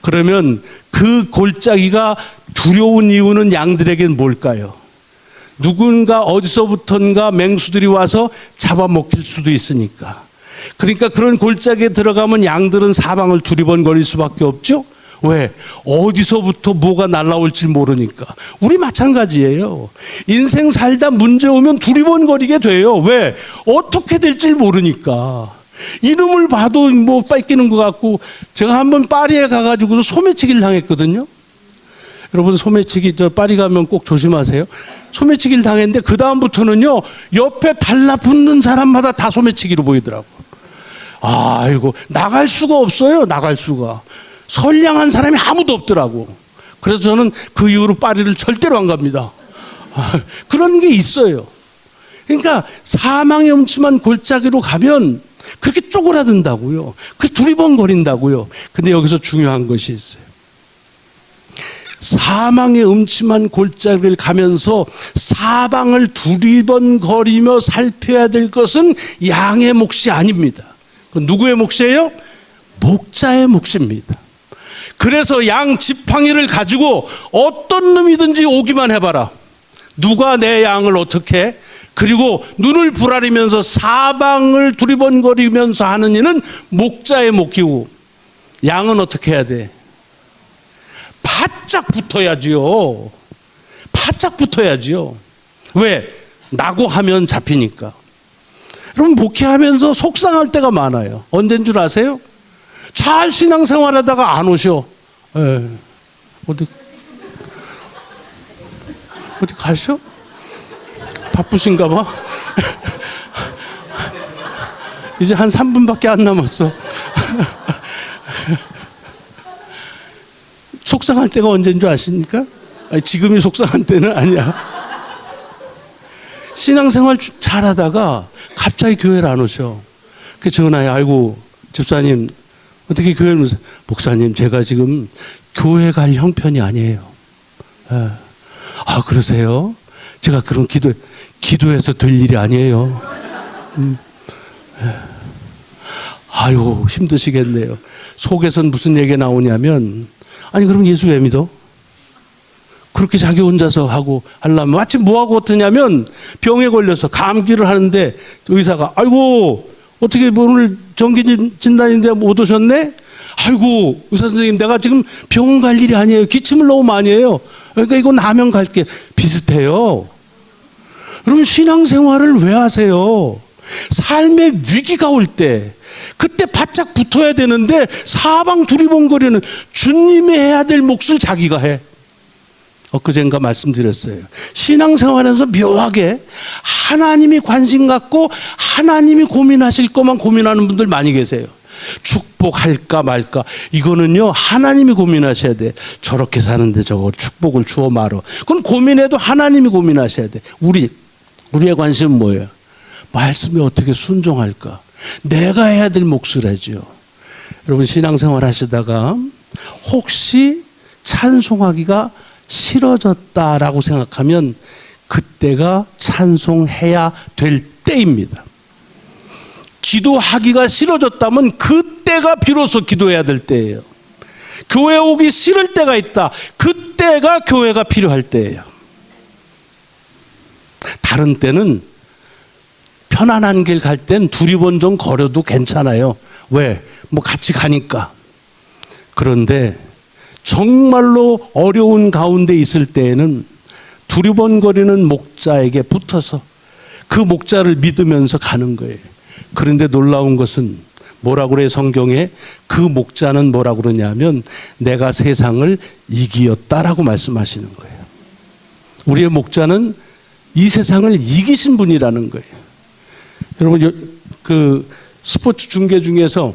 Speaker 1: 그러면 그 골짜기가 두려운 이유는 양들에겐 뭘까요? 누군가 어디서부턴가 맹수들이 와서 잡아먹힐 수도 있으니까. 그러니까 그런 골짜기에 들어가면 양들은 사방을 두리번거릴 수밖에 없죠. 왜? 어디서부터 뭐가 날라올지 모르니까. 우리 마찬가지예요. 인생 살다 문제 오면 두리번거리게 돼요. 왜? 어떻게 될지 모르니까. 이름을 봐도 뭐 뺏기는 것 같고. 제가 한번 파리에 가가지고 소매치기를 당했거든요. 여러분 소매치기 파리 가면 꼭 조심하세요. 소매치기를 당했는데 그 다음부터는요 옆에 달라붙는 사람마다 다 소매치기로 보이더라고. 아이고 나갈 수가 없어요. 나갈 수가. 선량한 사람이 아무도 없더라고. 그래서 저는 그 이후로 파리를 절대로 안 갑니다. 그런 게 있어요. 그러니까 사망의 음침한 골짜기로 가면 그렇게 쪼그라든다고요. 그 두리번거린다고요. 근데 여기서 중요한 것이 있어요. 사망의 음침한 골짜기를 가면서 사방을 두리번거리며 살펴야 될 것은 양의 몫이 아닙니다. 그건 누구의 몫이에요? 목자의 몫입니다. 그래서 양 지팡이를 가지고 어떤 놈이든지 오기만 해봐라. 누가 내 양을 어떻게 해? 그리고 눈을 부라리면서 사방을 두리번거리면서 하는 이는 목자의 몫이고 양은 어떻게 해야 돼? 바짝 붙어야지요. 바짝 붙어야지요. 왜? 나고 하면 잡히니까. 여러분 목회하면서 속상할 때가 많아요. 언제인 줄 아세요? 잘 신앙생활하다가 안 오셔. 어디 가셔? 바쁘신가 봐. 이제 한 3분밖에 안 남았어. 속상할 때가 언제인 줄 아십니까? 아니, 지금이 속상한 때는 아니야. 신앙생활 잘하다가 갑자기 교회를 안 오셔. 그 전화해. 아이고 집사님 어떻게 교회를 오세요? 목사님 제가 지금 교회 갈 형편이 아니에요. 아 그러세요? 제가 그런 기도해서 될 일이 아니에요. 아유 힘드시겠네요. 속에선 무슨 얘기가 나오냐면 아니 그럼 예수 왜 믿어? 그렇게 자기 혼자서 하고 하려면 마침 뭐하고 어떠냐면 병에 걸려서 감기를 하는데 의사가 아이고 어떻게 오늘 정기 진단인데 못 오셨네? 아이고 의사 선생님 내가 지금 병원 갈 일이 아니에요. 기침을 너무 많이 해요. 그러니까 이거 나면 갈게. 비슷해요. 여러분 신앙생활을 왜 하세요? 삶의 위기가 올 때 그때 바짝 붙어야 되는데 사방 두리번거리는 주님이 해야 될 몫을 자기가 해. 엊그젠가 말씀드렸어요. 신앙생활에서 묘하게 하나님이 관심 갖고 하나님이 고민하실 것만 고민하는 분들 많이 계세요. 축복할까 말까 이거는요 하나님이 고민하셔야 돼. 저렇게 사는데 저거 축복을 주어 말어. 그건 고민해도 하나님이 고민하셔야 돼. 우리의 관심은 뭐예요? 말씀에 어떻게 순종할까? 내가 해야 될 몫을 하죠. 여러분 신앙생활 하시다가 혹시 찬송하기가 싫어졌다라고 생각하면 그때가 찬송해야 될 때입니다. 기도하기가 싫어졌다면 그때가 비로소 기도해야 될 때예요. 교회 오기 싫을 때가 있다. 그때가 교회가 필요할 때예요. 다른 때는 편안한 길 갈 땐 두리번 좀 거려도 괜찮아요. 왜? 뭐 같이 가니까. 그런데 정말로 어려운 가운데 있을 때에는 두리번거리는 목자에게 붙어서 그 목자를 믿으면서 가는 거예요. 그런데 놀라운 것은 뭐라고 그래요? 성경에 그 목자는 뭐라고 그러냐면 내가 세상을 이기었다라고 말씀하시는 거예요. 우리의 목자는 이 세상을 이기신 분이라는 거예요. 여러분, 그 스포츠 중계 중에서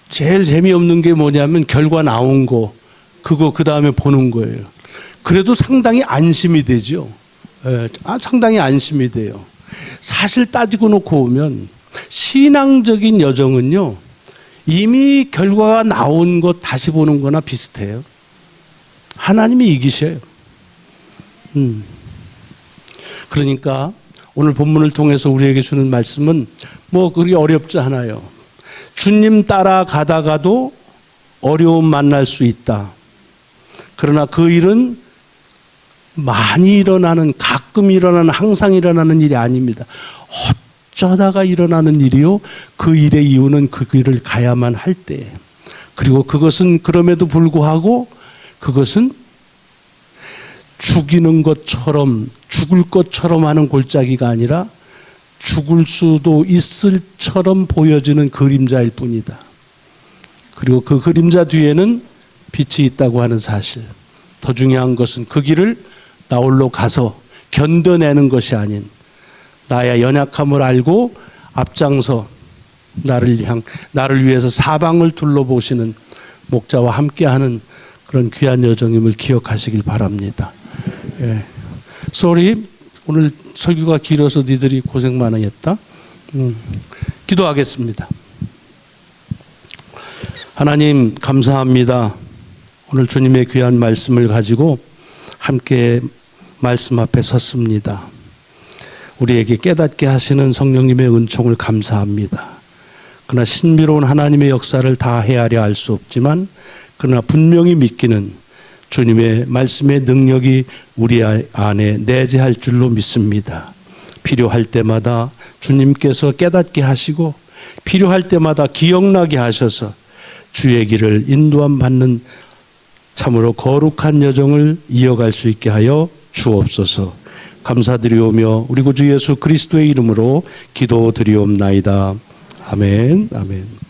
Speaker 1: 제일 재미없는 게 뭐냐면 결과 나온 거, 그거 그 다음에 보는 거예요. 그래도 상당히 안심이 되죠. 상당히 안심이 돼요. 사실 따지고 놓고 보면 신앙적인 여정은요, 이미 결과가 나온 것 다시 보는 거나 비슷해요. 하나님이 이기셔요. 그러니까 오늘 본문을 통해서 우리에게 주는 말씀은 뭐 그렇게 어렵지 않아요. 주님 따라가다가도 어려움 만날 수 있다. 그러나 그 일은 많이 일어나는, 가끔 일어나는, 항상 일어나는 일이 아닙니다. 어쩌다가 일어나는 일이요. 그 일의 이유는 그 길을 가야만 할 때. 그리고 그것은 그럼에도 불구하고 그것은 죽이는 것처럼, 죽을 것처럼 하는 골짜기가 아니라 죽을 수도 있을처럼 보여지는 그림자일 뿐이다. 그리고 그 그림자 뒤에는 빛이 있다고 하는 사실. 더 중요한 것은 그 길을 나 홀로 가서 견뎌내는 것이 아닌 나의 연약함을 알고 앞장서 나를 위해서 사방을 둘러보시는 목자와 함께하는 그런 귀한 여정임을 기억하시길 바랍니다. 예. Sorry, 오늘 설교가 길어서 니들이 고생 많이 했다. 기도하겠습니다. 하나님 감사합니다. 오늘 주님의 귀한 말씀을 가지고 함께 말씀 앞에 섰습니다. 우리에게 깨닫게 하시는 성령님의 은총을 감사합니다. 그러나 신비로운 하나님의 역사를 다 헤아려 알 수 없지만 그러나 분명히 믿기는 주님의 말씀의 능력이 우리 안에 내재할 줄로 믿습니다. 필요할 때마다 주님께서 깨닫게 하시고 필요할 때마다 기억나게 하셔서 주의 길을 인도함 받는 참으로 거룩한 여정을 이어갈 수 있게 하여 주옵소서. 감사드리오며 우리 구주 예수 그리스도의 이름으로 기도드리옵나이다. 아멘. 아멘.